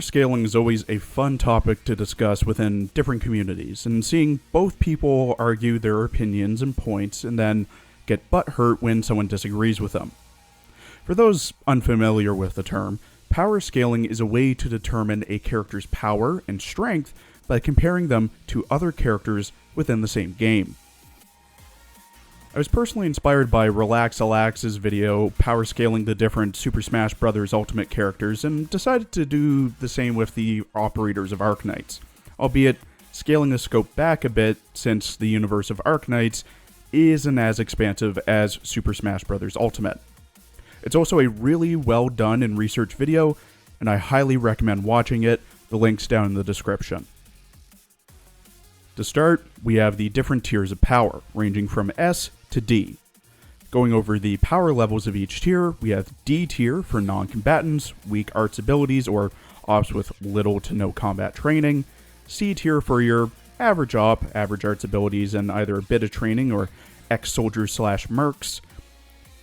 Power scaling is always a fun topic to discuss within different communities, and seeing both people argue their opinions and points and then get butthurt when someone disagrees with them. For those unfamiliar with the term, power scaling is a way to determine a character's power and strength by comparing them to other characters within the same game. I was personally inspired by Relax-A-Lax's video power scaling the different Super Smash Bros. Ultimate characters and decided to do the same with the operators of Arknights, albeit scaling the scope back a bit since the universe of Arknights isn't as expansive as Super Smash Bros. Ultimate. It's also a really well done and researched video, and I highly recommend watching it. The link's down in the description. To start, we have the different tiers of power, ranging from S to D. Going over the power levels of each tier, we have D tier for non-combatants, weak arts abilities, or ops with little to no combat training. C tier for your average op, average arts abilities, and either a bit of training or ex-soldiers / mercs.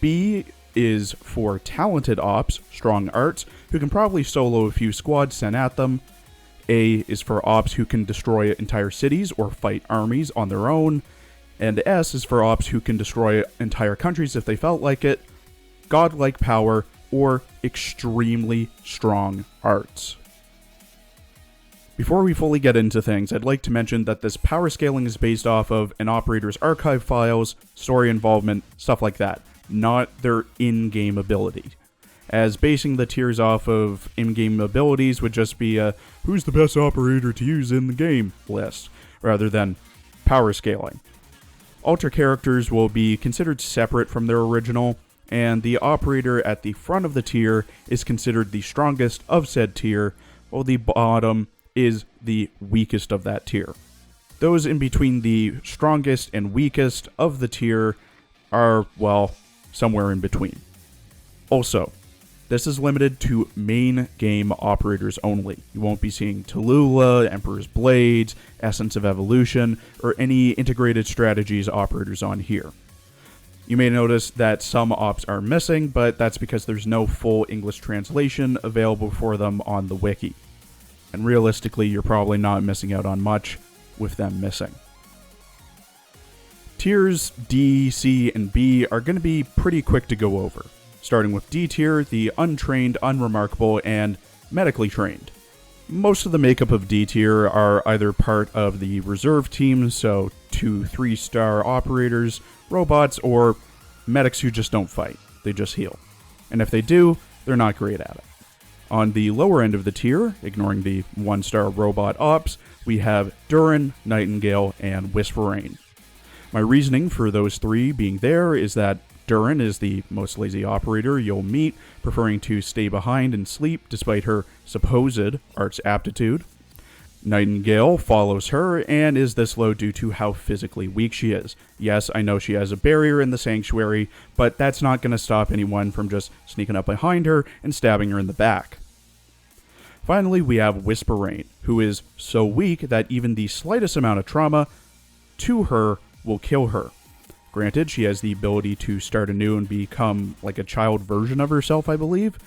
B is for talented ops, strong arts, who can probably solo a few squads sent at them. A is for ops who can destroy entire cities or fight armies on their own. And S is for ops who can destroy entire countries if they felt like it, godlike power, or extremely strong arts. Before we fully get into things, I'd like to mention that this power scaling is based off of an operator's archive files, story involvement, stuff like that, not their in-game ability. As basing the tiers off of in-game abilities would just be a who's the best operator to use in the game list, rather than power scaling. Alter characters will be considered separate from their original, and the operator at the front of the tier is considered the strongest of said tier, while the bottom is the weakest of that tier. Those in between the strongest and weakest of the tier are, well, somewhere in between. Also, this is limited to main game operators only. You won't be seeing Tallulah, Emperor's Blades, Essence of Evolution, or any integrated strategies operators on here. You may notice that some ops are missing, but that's because there's no full English translation available for them on the wiki. And realistically, you're probably not missing out on much with them missing. Tiers D, C, and B are going to be pretty quick to go over. Starting with D tier, the untrained, unremarkable, and medically trained. Most of the makeup of D tier are either part of the reserve team, so 2 3-star operators, robots, or medics who just don't fight, they just heal. And if they do, they're not great at it. On the lower end of the tier, ignoring the 1-star robot ops, we have Durin, Nightingale, and Whisperrain. My reasoning for those 3 being there is that Durin is the most lazy operator you'll meet, preferring to stay behind and sleep despite her supposed arts aptitude. Nightingale follows her and is this low due to how physically weak she is. Yes, I know she has a barrier in the sanctuary, but that's not going to stop anyone from just sneaking up behind her and stabbing her in the back. Finally, we have Whisperrain, who is so weak that even the slightest amount of trauma to her will kill her. Granted, she has the ability to start anew and become like a child version of herself, I believe,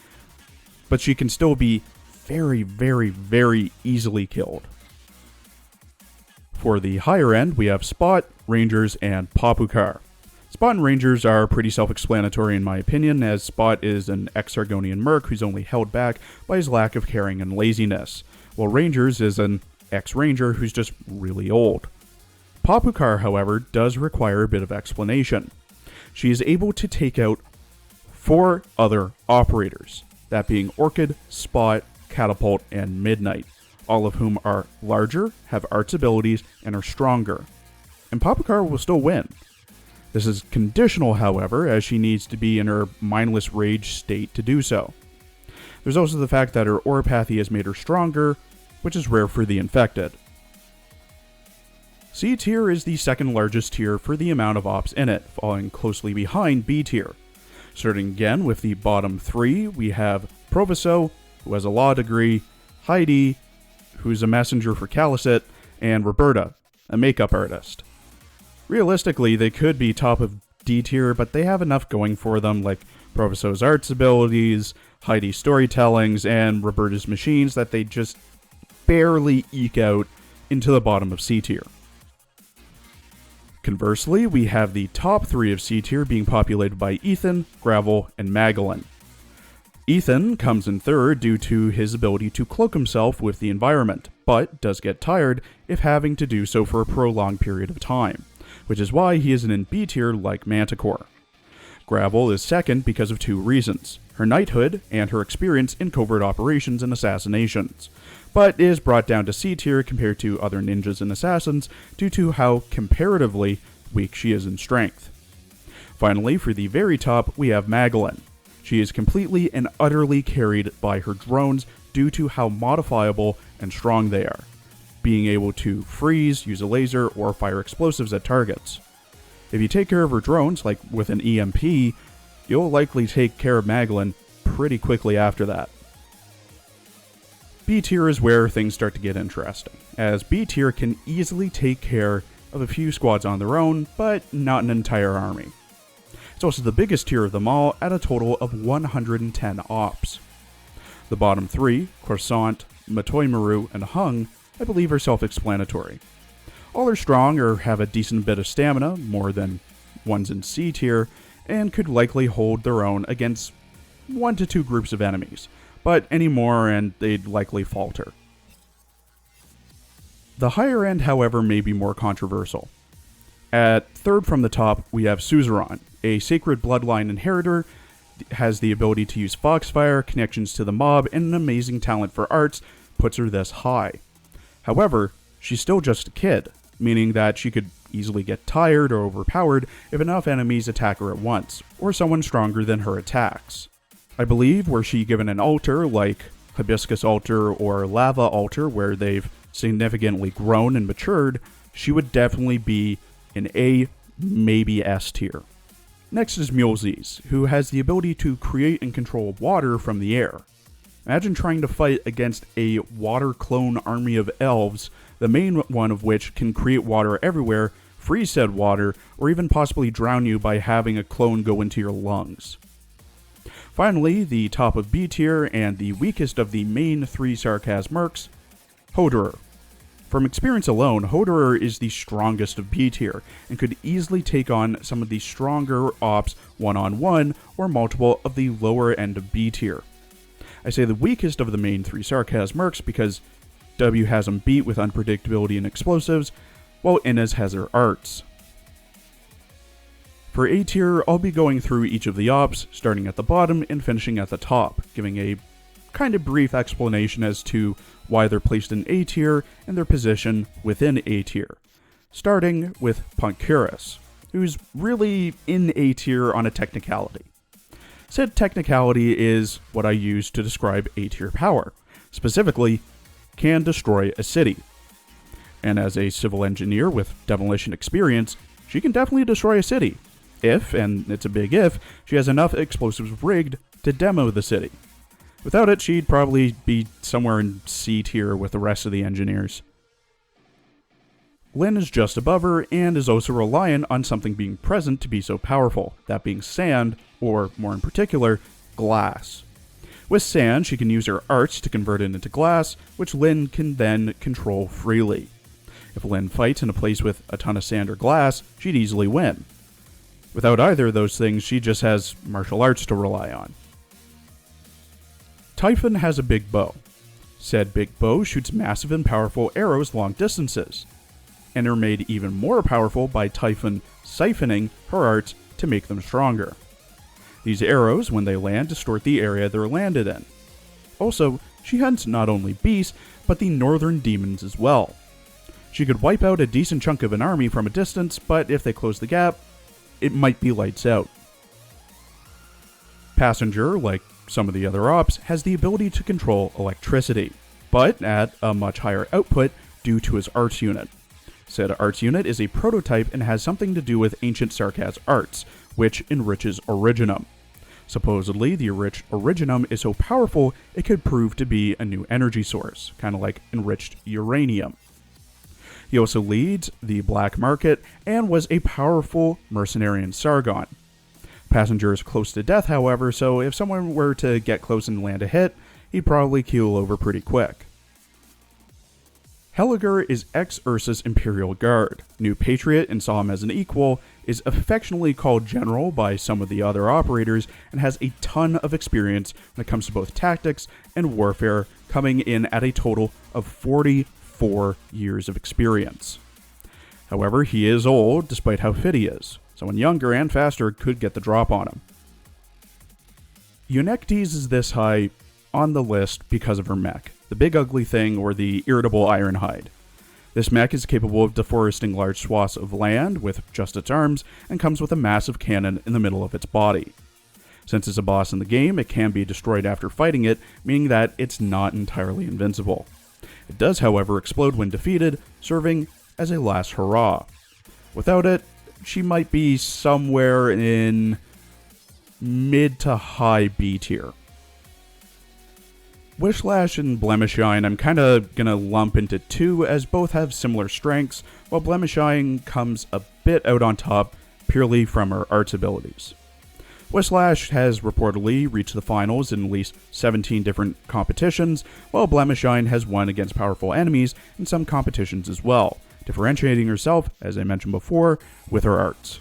but she can still be very, very, very easily killed. For the higher end, we have Spot, Rangers, and Papukar. Spot and Rangers are pretty self-explanatory in my opinion, as Spot is an ex-Argonian merc who's only held back by his lack of caring and laziness, while Rangers is an ex-ranger who's just really old. Papukar, however, does require a bit of explanation. She is able to take out 4 other operators, that being Orchid, Spot, Catapult, and Midnight, all of whom are larger, have arts abilities, and are stronger. And Papukar will still win. This is conditional, however, as she needs to be in her mindless rage state to do so. There's also the fact that her Oropathy has made her stronger, which is rare for the infected. C tier is the second largest tier for the amount of ops in it, following closely behind B tier. Starting again with the bottom 3, we have Proviso, who has a law degree, Heidi, who's a messenger for Calicut, and Roberta, a makeup artist. Realistically, they could be top of D tier, but they have enough going for them, like Proviso's arts abilities, Heidi storytellings, and Roberta's machines that they just barely eke out into the bottom of C tier. Conversely, we have the top 3 of C tier being populated by Ethan, Gravel, and Magdalene. Ethan comes in third due to his ability to cloak himself with the environment, but does get tired if having to do so for a prolonged period of time, which is why he isn't in B tier like Manticore. Gravel is second because of 2 reasons, her knighthood and her experience in covert operations and assassinations, but is brought down to C tier compared to other ninjas and assassins due to how comparatively weak she is in strength. Finally, for the very top, we have Magdalene. She is completely and utterly carried by her drones due to how modifiable and strong they are, being able to freeze, use a laser, or fire explosives at targets. If you take care of her drones, like with an EMP, you'll likely take care of Magdalene pretty quickly after that. B tier is where things start to get interesting, as B tier can easily take care of a few squads on their own, but not an entire army. It's also the biggest tier of them all at a total of 110 ops. The bottom 3, Croissant, Matoi Maru, and Hung, I believe are self-explanatory. All are strong or have a decent bit of stamina, more than ones in C tier, and could likely hold their own against 1 to 2 groups of enemies, but any more and they'd likely falter. The higher end, however, may be more controversial. At third from the top, we have Suzerain, a sacred bloodline inheritor, has the ability to use Foxfire, connections to the mob, and an amazing talent for arts, puts her this high. However, she's still just a kid, meaning that she could easily get tired or overpowered if enough enemies attack her at once, or someone stronger than her attacks. I believe were she given an altar like Hibiscus Altar or Lava Altar where they've significantly grown and matured, she would definitely be in A, maybe S tier. Next is Mulesies, who has the ability to create and control water from the air. Imagine trying to fight against a water clone army of elves, the main one of which can create water everywhere, freeze said water, or even possibly drown you by having a clone go into your lungs. Finally, the top of B tier and the weakest of the main 3 Sarkaz mercs, Hoderer. From experience alone, Hoderer is the strongest of B tier, and could easily take on some of the stronger ops one-on-one or multiple of the lower end of B tier. I say the weakest of the main 3 Sarkaz mercs because W has them beat with unpredictability and explosives, while Inez has her arts. For A tier, I'll be going through each of the ops, starting at the bottom and finishing at the top, giving a kind of brief explanation as to why they're placed in A tier and their position within A tier. Starting with Punkurus, who's really in A tier on a technicality. Said technicality is what I use to describe A tier power, specifically, can destroy a city. And as a civil engineer with demolition experience, she can definitely destroy a city. If, and it's a big if, she has enough explosives rigged to demo the city. Without it, she'd probably be somewhere in C tier with the rest of the engineers. Lyn is just above her and is also reliant on something being present to be so powerful, that being sand, or more in particular, glass. With sand, she can use her arts to convert it into glass, which Lyn can then control freely. If Lyn fights in a place with a ton of sand or glass, she'd easily win. Without either of those things, she just has martial arts to rely on. Typhon has a big bow. Said big bow shoots massive and powerful arrows long distances, and are made even more powerful by Typhon siphoning her arts to make them stronger. These arrows, when they land, distort the area they're landed in. Also, she hunts not only beasts, but the northern demons as well. She could wipe out a decent chunk of an army from a distance, but if they close the gap, it might be lights out. Passenger, like some of the other ops, has the ability to control electricity, but at a much higher output due to his arts unit. Said arts unit is a prototype and has something to do with ancient Sarkaz arts, which enriches Originum. Supposedly, the enriched Originum is so powerful it could prove to be a new energy source, kind of like enriched uranium. He also leads the black market and was a powerful mercenary in Sargon. Passenger is close to death, however, so if someone were to get close and land a hit, he'd probably keel over pretty quick. Helliger is ex-Ursa's Imperial Guard, new patriot and saw him as an equal, is affectionately called General by some of the other operators, and has a ton of experience when it comes to both tactics and warfare, coming in at a total of 44 years of experience. However, he is old, despite how fit he is. Someone younger and faster could get the drop on him. Eunectes is this high on the list because of her mech, the big ugly thing or the irritable Ironhide. This mech is capable of deforesting large swaths of land with just its arms and comes with a massive cannon in the middle of its body. Since it's a boss in the game, it can be destroyed after fighting it, meaning that it's not entirely invincible. It does, however, explode when defeated, serving as a last hurrah. Without it, she might be somewhere in mid to high B tier. Wishlash and Blemishine I'm kinda gonna lump into two, as both have similar strengths, while Blemishine comes a bit out on top purely from her arts abilities. Wishlash has reportedly reached the finals in at least 17 different competitions, while Blemishine has won against powerful enemies in some competitions as well, differentiating herself, as I mentioned before, with her arts.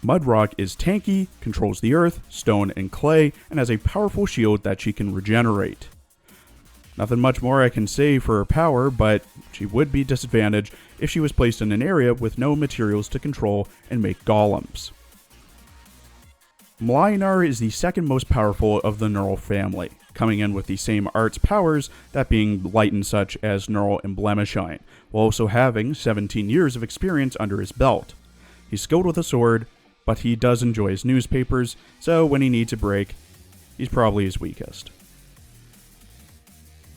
Mudrock is tanky, controls the earth, stone, and clay, and has a powerful shield that she can regenerate. Nothing much more I can say for her power, but she would be disadvantaged if she was placed in an area with no materials to control and make golems. Mlynnar is the second most powerful of the Neural family, coming in with the same arts powers, that being light and such as Neural and Blemishine, while also having 17 years of experience under his belt. He's skilled with a sword, but he does enjoy his newspapers, so when he needs a break, he's probably his weakest.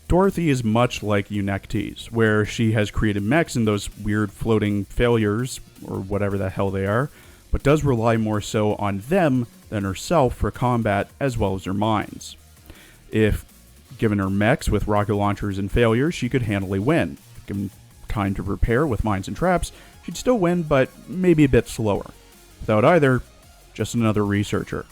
Dorothy is much like Eunectes, where she has created mechs in those weird floating failures, or whatever the hell they are, but does rely more so on them than herself for combat as well as her mines. If given her mechs with rocket launchers and failures, she could handily win. Given time to prepare with mines and traps, she'd still win, but maybe a bit slower. Without either, just another researcher.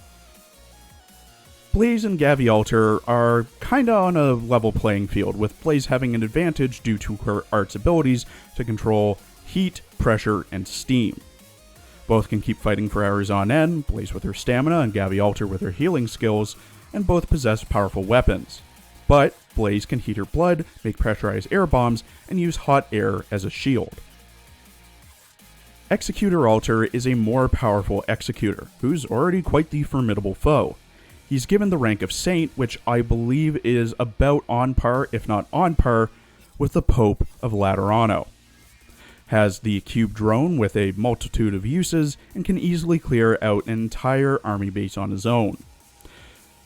Blaze and Gavialter are kinda on a level playing field, with Blaze having an advantage due to her arts abilities to control heat, pressure, and steam. Both can keep fighting for hours on end, Blaze with her stamina and Gavialter with her healing skills, and both possess powerful weapons. But Blaze can heat her blood, make pressurized air bombs, and use hot air as a shield. Executor Alter is a more powerful executor, who's already quite the formidable foe. He's given the rank of Saint, which I believe is about on par, if not on par, with the Pope of Laterano. Has the cube drone with a multitude of uses, and can easily clear out an entire army base on his own.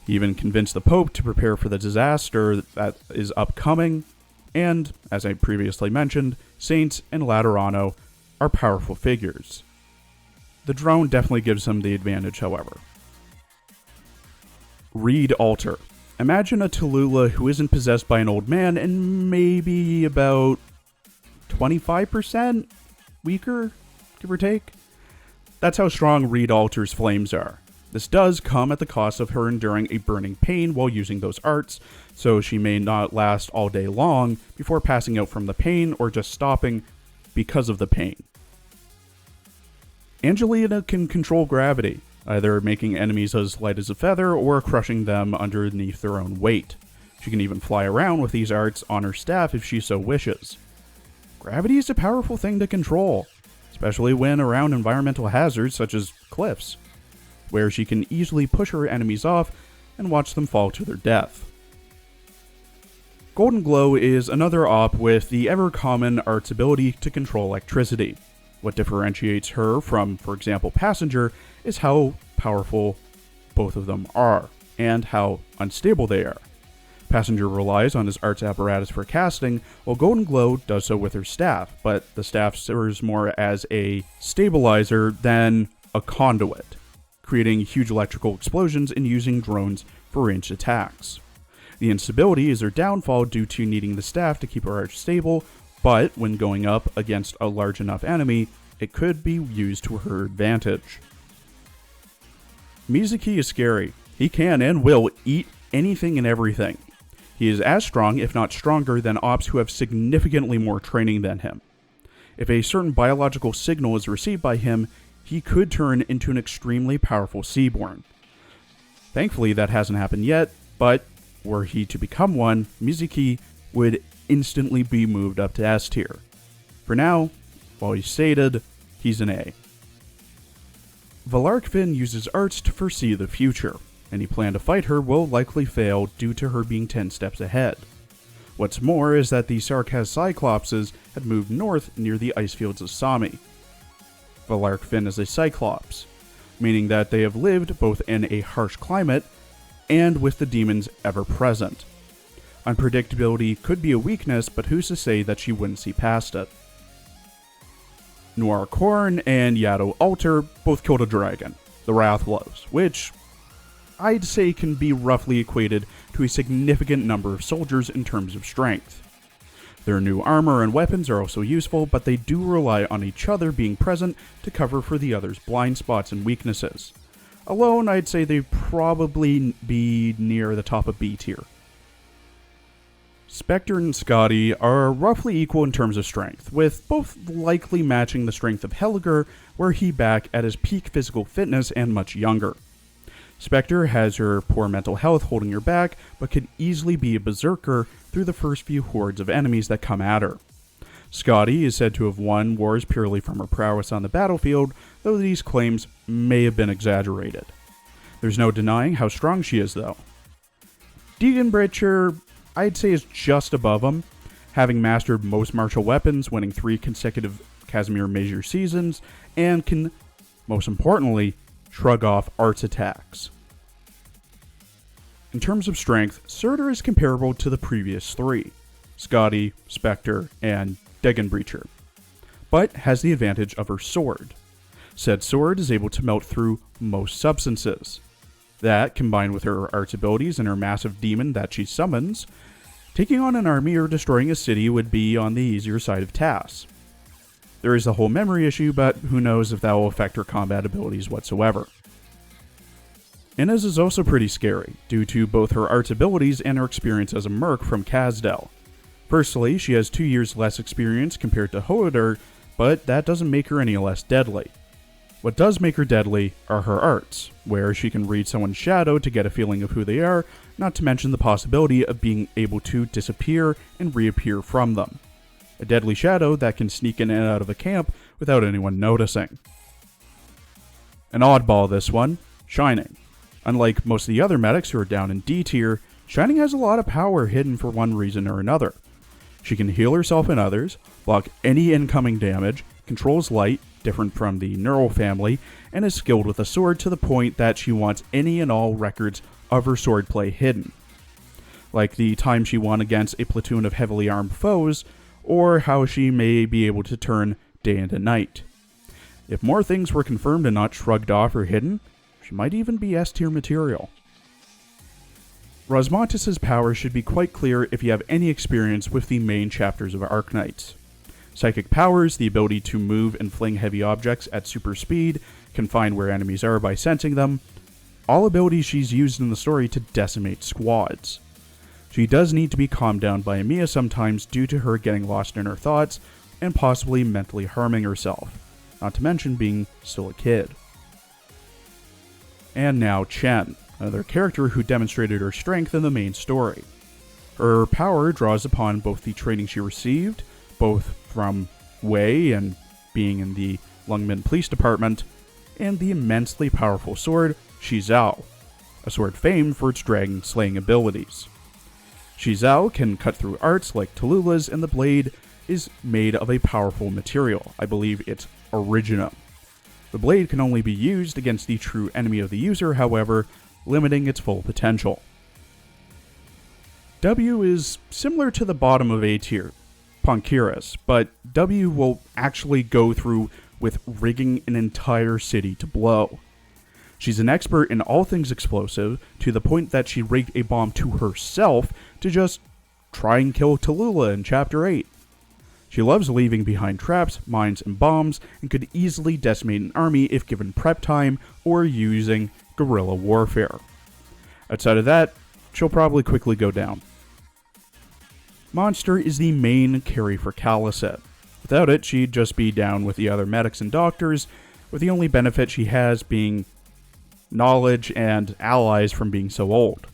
He even convinced the Pope to prepare for the disaster that is upcoming, and, as I previously mentioned, Saints and Laterano are powerful figures. The drone definitely gives him the advantage, however. Reed Alter. Imagine a Tallulah who isn't possessed by an old man and maybe about 25% weaker, give or take. That's how strong Reed Alter's flames are. This does come at the cost of her enduring a burning pain while using those arts, so she may not last all day long before passing out from the pain or just stopping because of the pain. Angelina can control gravity, either making enemies as light as a feather or crushing them underneath their own weight. She can even fly around with these arts on her staff if she so wishes. Gravity is a powerful thing to control, especially when around environmental hazards such as cliffs, where she can easily push her enemies off and watch them fall to their death. Golden Glow is another op with the ever-common arts ability to control electricity. What differentiates her from, for example, Passenger, is how powerful both of them are, and how unstable they are. Passenger relies on his arts apparatus for casting, while Golden Glow does so with her staff, but the staff serves more as a stabilizer than a conduit, creating huge electrical explosions and using drones for ranged attacks. The instability is her downfall due to needing the staff to keep her arch stable, but when going up against a large enough enemy, it could be used to her advantage. Mizuki is scary. He can and will eat anything and everything. He is as strong, if not stronger, than ops who have significantly more training than him. If a certain biological signal is received by him, he could turn into an extremely powerful Seaborn. Thankfully, that hasn't happened yet, but were he to become one, Mizuki would instantly be moved up to S tier. For now, while he's sated, he's an A. Valarkvin uses arts to foresee the future. Any plan to fight her will likely fail due to her being 10 steps ahead. What's more is that the Sarkaz Cyclopses had moved north near the ice fields of Sami. Valarkvin is a Cyclops, meaning that they have lived both in a harsh climate and with the demons ever present. Unpredictability could be a weakness, but who's to say that she wouldn't see past it? Noir Korn and Yado Alter both killed a dragon, the Wrathlows, which I'd say can be roughly equated to a significant number of soldiers in terms of strength. Their new armor and weapons are also useful, but they do rely on each other being present to cover for the other's blind spots and weaknesses. Alone, I'd say they'd probably be near the top of B tier. Spectre and Scotty are roughly equal in terms of strength, with both likely matching the strength of Helger, were he back at his peak physical fitness and much younger. Spectre has her poor mental health holding her back, but could easily be a berserker through the first few hordes of enemies that come at her. Scotty is said to have won wars purely from her prowess on the battlefield, though these claims may have been exaggerated. There's no denying how strong she is, though. Degenbrecher, I'd say, is just above him, having mastered most martial weapons, winning 3 consecutive Casimir Major seasons, and can, most importantly, shrug off arts attacks. In terms of strength, Surtur is comparable to the previous 3, Scotty, Spectre, and Degenbrecher, but has the advantage of her sword. Said sword is able to melt through most substances. That, combined with her arts abilities and her massive demon that she summons, taking on an army or destroying a city would be on the easier side of tasks. There is the whole memory issue, but who knows if that will affect her combat abilities whatsoever. Inez is also pretty scary, due to both her arts abilities and her experience as a merc from Kazdel. Firstly, she has 2 years less experience compared to Hoeder, but that doesn't make her any less deadly. What does make her deadly are her arts, where she can read someone's shadow to get a feeling of who they are, not to mention the possibility of being able to disappear and reappear from them. A deadly shadow that can sneak in and out of a camp without anyone noticing. An oddball, this one, Shining. Unlike most of the other medics who are down in D tier, Shining has a lot of power hidden for one reason or another. She can heal herself and others, block any incoming damage, controls light, different from the Neural family, and is skilled with a sword to the point that she wants any and all records of her swordplay hidden. Like the time she won against a platoon of heavily armed foes, or how she may be able to turn day into night. If more things were confirmed and not shrugged off or hidden, she might even be S tier material. Rosmontis' power should be quite clear if you have any experience with the main chapters of Arknights. Psychic powers, the ability to move and fling heavy objects at super speed, can find where enemies are by sensing them, all abilities she's used in the story to decimate squads. She does need to be calmed down by Emiya sometimes due to her getting lost in her thoughts and possibly mentally harming herself, not to mention being still a kid. And now Chen, another character who demonstrated her strength in the main story. Her power draws upon both the training she received, both from Wei and being in the Lungmen Police Department, and the immensely powerful sword Shizao, a sword famed for its dragon-slaying abilities. Shizao can cut through arts like Tallulah's, and the blade is made of a powerful material. I believe it's Originum. The blade can only be used against the true enemy of the user, however, limiting its full potential. W is similar to the bottom of A tier, Ponkiris, but W will actually go through with rigging an entire city to blow. She's an expert in all things explosive, to the point that she rigged a bomb to herself to just try and kill Tallulah in Chapter 8. She loves leaving behind traps, mines, and bombs, and could easily decimate an army if given prep time or using guerrilla warfare. Outside of that, she'll probably quickly go down. Monster is the main carry for Khaliset. Without it, she'd just be down with the other medics and doctors, with the only benefit she has being knowledge and allies from being so old.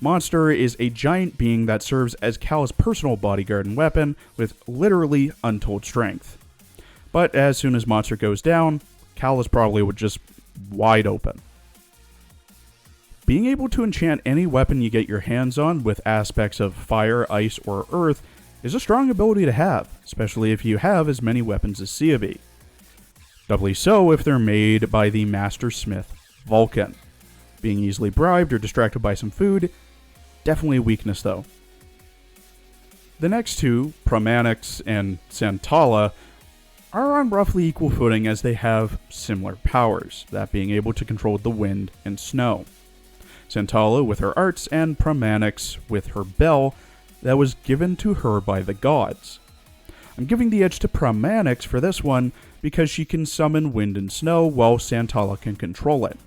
Monster is a giant being that serves as Cal's personal bodyguard and weapon, with literally untold strength. But as soon as Monster goes down, Cal is probably just wide open. Being able to enchant any weapon you get your hands on with aspects of fire, ice, or earth is a strong ability to have, especially if you have as many weapons as Seabe. Doubly so if they're made by the Master Smith Vulcan. Being easily bribed or distracted by some food, definitely a weakness though. The next two, Pramanix and Santala, are on roughly equal footing as they have similar powers, that being able to control the wind and snow. Santala with her arts and Pramanix with her bell that was given to her by the gods. I'm giving the edge to Pramanix for this one because she can summon wind and snow while Santala can control it.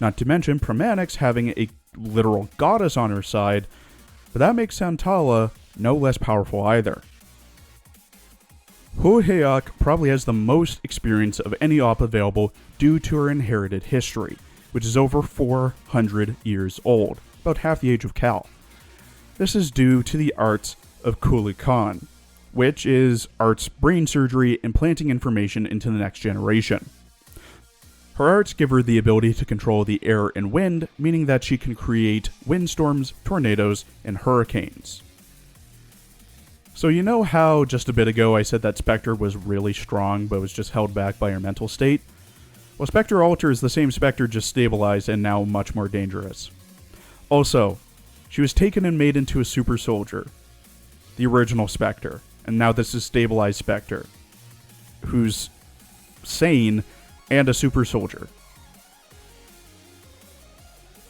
Not to mention Pramanix having a literal goddess on her side, but that makes Santala no less powerful either. Hoheak probably has the most experience of any op available due to her inherited history, which is over 400 years old, about half the age of Cal. This is due to the arts of Kulikan, which is arts brain surgery implanting information into the next generation. Her arts give her the ability to control the air and wind, meaning that she can create windstorms, tornadoes, and hurricanes. So you know how just a bit ago I said that Spectre was really strong but was just held back by her mental state? Well, Spectre Alter is the same Spectre, just stabilized and now much more dangerous. Also, she was taken and made into a super soldier, the original Spectre, and now this is stabilized Spectre, who's sane and a super soldier.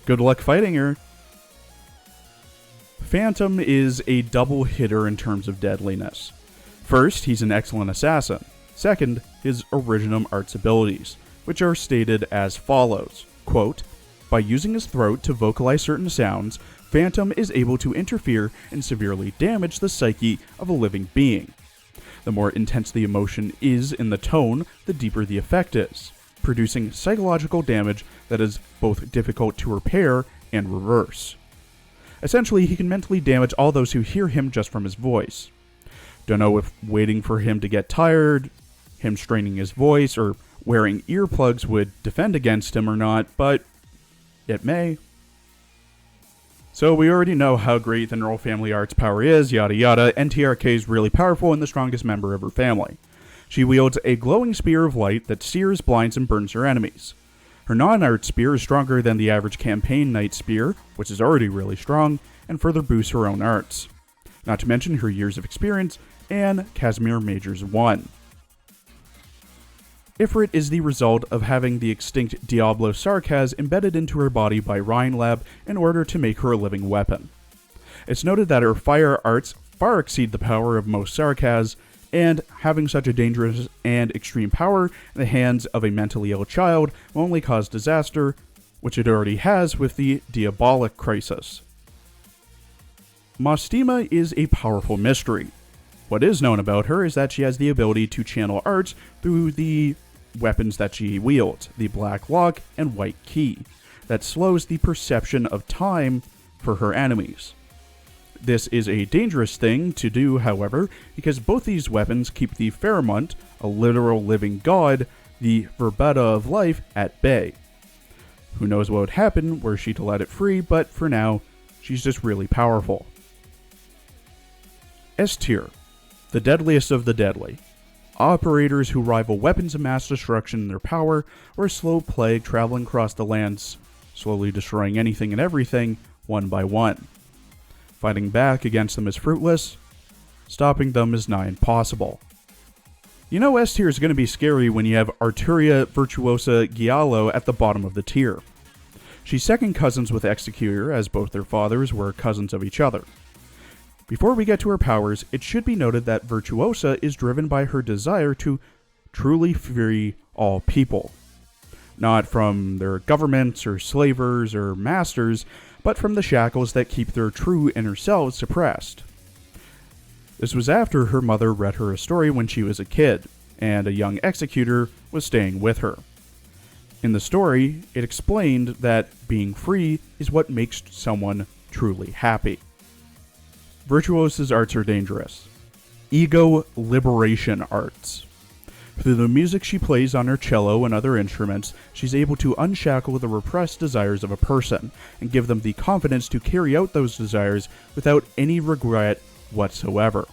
Good luck fighting her. Phantom is a double hitter in terms of deadliness. First, he's an excellent assassin. Second, his original arts abilities, which are stated as follows, quote, "By using his throat to vocalize certain sounds, Phantom is able to interfere and severely damage the psyche of a living being. The more intense the emotion is in the tone, the deeper the effect is, producing psychological damage that is both difficult to repair and reverse. Essentially, he can mentally damage all those who hear him just from his voice. Don't know if waiting for him to get tired, him straining his voice, or wearing earplugs would defend against him or not, but it may. So we already know how great the Neural Family Arts power is, yada yada. NTRK is really powerful and the strongest member of her family. She wields a glowing spear of light that sears, blinds, and burns her enemies. Her non-art spear is stronger than the average campaign knight spear, which is already really strong, and further boosts her own arts. Not to mention her years of experience and Casimir Major's 1. Ifrit is the result of having the extinct Diablo Sarkaz embedded into her body by Rhine Lab in order to make her a living weapon. It's noted that her fire arts far exceed the power of most Sarkaz, and having such a dangerous and extreme power in the hands of a mentally ill child will only cause disaster, which it already has with the Diabolic Crisis. Mostima is a powerful mystery. What is known about her is that she has the ability to channel arts through the weapons that she wields, the Black Lock and White Key, that slows the perception of time for her enemies. This is a dangerous thing to do, however, because both these weapons keep the Faramont, a literal living god, the Verbetta of life, at bay. Who knows what would happen were she to let it free, but for now, she's just really powerful. S tier, the deadliest of the deadly. Operators who rival weapons of mass destruction in their power, or a slow plague traveling across the lands, slowly destroying anything and everything, one by one. Fighting back against them is fruitless, stopping them is nigh impossible. You know S tier is going to be scary when you have Arturia Virtuosa Giallo at the bottom of the tier. She's second cousins with Executor, as both their fathers were cousins of each other. Before we get to her powers, it should be noted that Virtuosa is driven by her desire to truly free all people. not from their governments or slavers or masters, but from the shackles that keep their true inner selves suppressed. This was after her mother read her a story when she was a kid, and a young executor was staying with her. In the story, it explained that being free is what makes someone truly happy. Virtuosa's arts are dangerous. Ego liberation arts. Through the music she plays on her cello and other instruments, she's able to unshackle the repressed desires of a person and give them the confidence to carry out those desires without any regret whatsoever.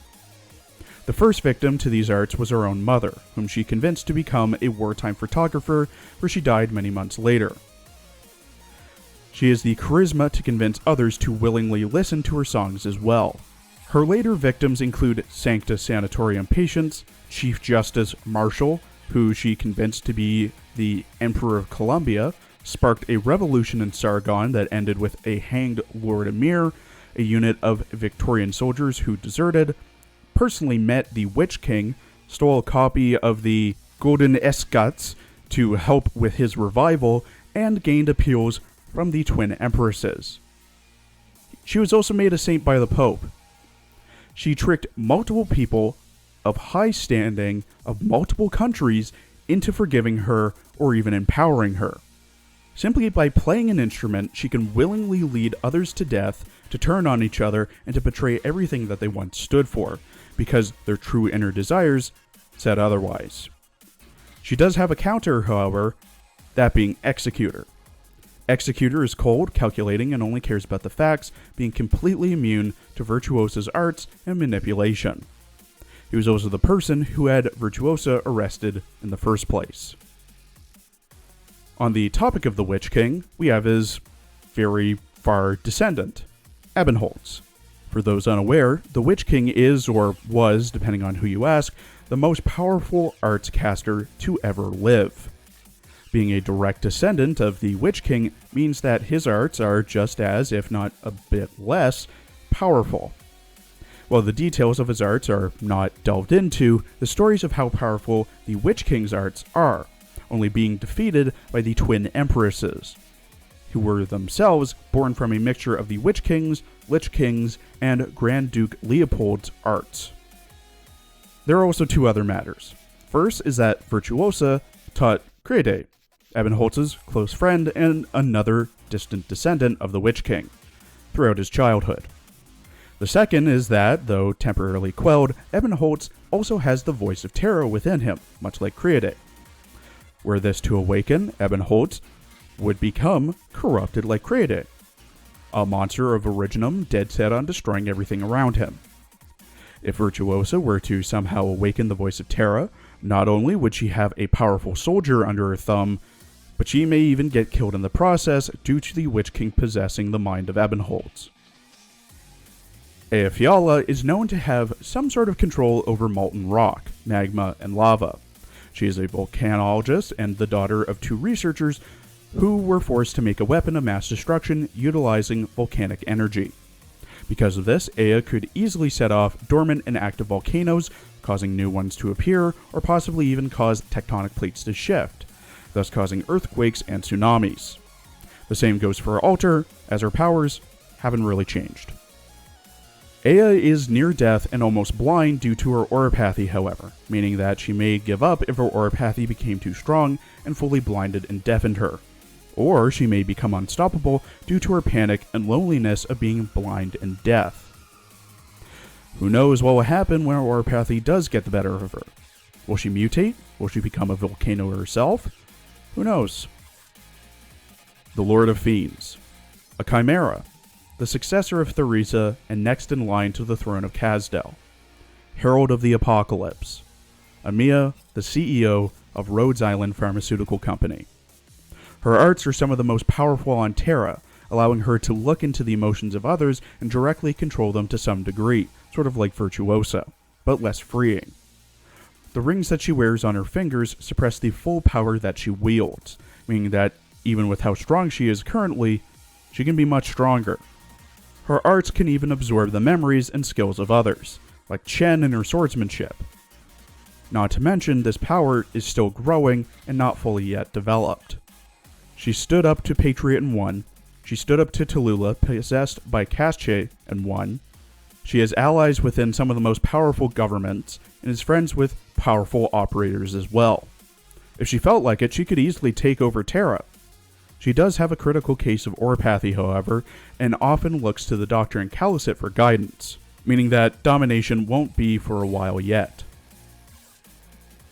The first victim to these arts was her own mother, whom she convinced to become a wartime photographer, where she died many months later. She has the charisma to convince others to willingly listen to her songs as well. Her later victims include Sancta Sanatorium patients, Chief Justice Marshall, who she convinced to be the Emperor of Colombia, sparked a revolution in Sargon that ended with a hanged Lord Emir, a unit of Victorian soldiers who deserted, personally met the Witch King, stole a copy of the Golden Escats to help with his revival, and gained appeals from the twin empresses. She was also made a saint by the Pope. She tricked multiple people of high standing of multiple countries into forgiving her or even empowering her. Simply by playing an instrument, she can willingly lead others to death, to turn on each other, and to betray everything that they once stood for, because their true inner desires said otherwise. She does have a counter, however, that being Executor. Executor is cold, calculating, and only cares about the facts, being completely immune to Virtuosa's arts and manipulation. He was also the person who had Virtuosa arrested in the first place. On the topic of the Witch King, we have his very far descendant, Ebenholz. For those unaware, the Witch King is, or was, depending on who you ask, the most powerful arts caster to ever live. Being a direct descendant of the Witch King means that his arts are just as, if not a bit less, powerful. While the details of his arts are not delved into, the stories of how powerful the Witch King's arts are, only being defeated by the twin empresses, who were themselves born from a mixture of the Witch King's, Lich King's, and Grand Duke Leopold's arts. There are also two other matters. First is that Virtuosa taught Crede, Ebenholz's close friend and another distant descendant of the Witch King, throughout his childhood. The second is that, though temporarily quelled, Ebenholz also has the voice of terror within him, much like Crede. Were this to awaken, Ebenholz would become corrupted like Crede, a monster of originum dead set on destroying everything around him. If Virtuosa were to somehow awaken the voice of Terra, not only would she have a powerful soldier under her thumb, but she may even get killed in the process due to the Witch King possessing the mind of Ebenholz. Ea Fiala is known to have some sort of control over molten rock, magma, and lava. She is a volcanologist and the daughter of two researchers who were forced to make a weapon of mass destruction utilizing volcanic energy. Because of this, Ea could easily set off dormant and active volcanoes, causing new ones to appear, or possibly even cause tectonic plates to shift, thus causing earthquakes and tsunamis. The same goes for her altar, as her powers haven't really changed. Ea is near death and almost blind due to her oropathy, however, meaning that she may give up if her oropathy became too strong and fully blinded and deafened her. Or she may become unstoppable due to her panic and loneliness of being blind and deaf. Who knows what will happen when her oropathy does get the better of her? Will she mutate? Will she become a volcano herself? Who knows? The Lord of Fiends. A chimera. The successor of Theresa and next in line to the throne of Kazdel. Herald of the Apocalypse. Amia, the CEO of Rhodes Island Pharmaceutical Company. Her arts are some of the most powerful on Terra, allowing her to look into the emotions of others and directly control them to some degree, sort of like Virtuosa, but less freeing. The rings that she wears on her fingers suppress the full power that she wields, meaning that even with how strong she is currently, she can be much stronger. Her arts can even absorb the memories and skills of others, like Chen and her swordsmanship. Not to mention, this power is still growing and not fully yet developed. She stood up to Patriot and won. She stood up to Tallulah, possessed by Casche, and won. She has allies within some of the most powerful governments, and is friends with powerful operators as well. If she felt like it, she could easily take over Terra. She does have a critical case of oropathy, however, and often looks to the Doctor and Calicut for guidance, meaning that domination won't be for a while yet.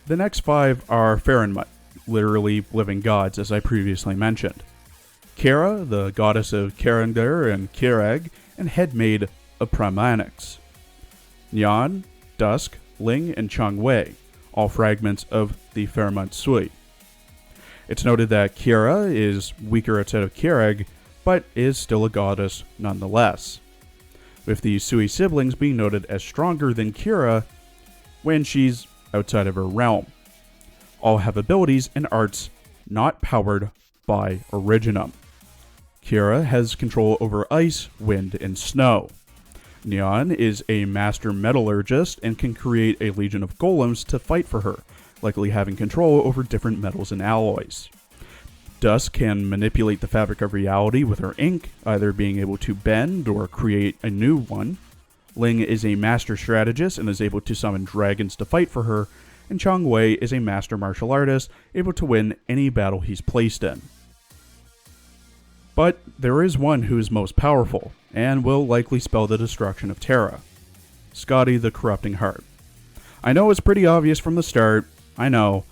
The next 5 are Farenmut, literally living gods, as I previously mentioned. Kira, the goddess of Karanger and Kirag, and headmaid of Pramanix. Nyan, Dusk, Ling, and Chang Wei, all fragments of the Farenmut Sui. It's noted that Kira is weaker outside of Kirag, but is still a goddess nonetheless, with the Sui siblings being noted as stronger than Kira when she's outside of her realm. All have abilities and arts not powered by Originum. Kira has control over ice, wind, and snow. Nyan is a master metallurgist and can create a legion of golems to fight for her, likely having control over different metals and alloys. Dusk can manipulate the fabric of reality with her ink, either being able to bend or create a new one. Ling is a master strategist and is able to summon dragons to fight for her, and Chang Wei is a master martial artist, able to win any battle he's placed in. But there is one who is most powerful, and will likely spell the destruction of Terra. Skadi the Corrupting Heart. I know it's pretty obvious from the start, I know,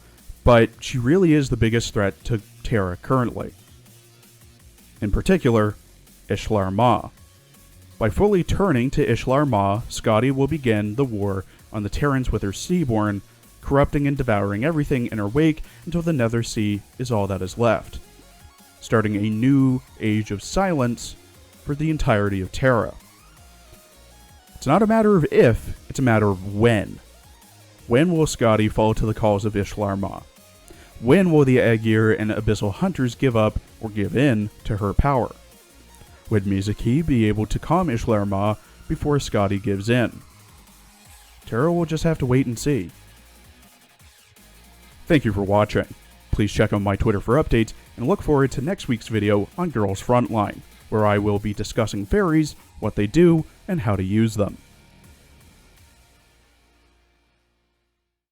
but she really is the biggest threat to Terra currently. In particular, Ishlar Ma. By fully turning to Ishlar Ma, Skadi will begin the war on the Terrans with her Seaborn, corrupting and devouring everything in her wake until the Nether Sea is all that is left, starting a new age of silence for the entirety of Terra. It's not a matter of if, it's a matter of when. When will Skadi fall to the calls of Ishlar Ma? When will the Aegir and Abyssal Hunters give up or give in to her power? Would Mizuki be able to calm Ishlar Ma before Skadi gives in? Terra will just have to wait and see. Thank you for watching. Please check out my Twitter for updates, and look forward to next week's video on Girls Frontline, where I will be discussing fairies, what they do, and how to use them.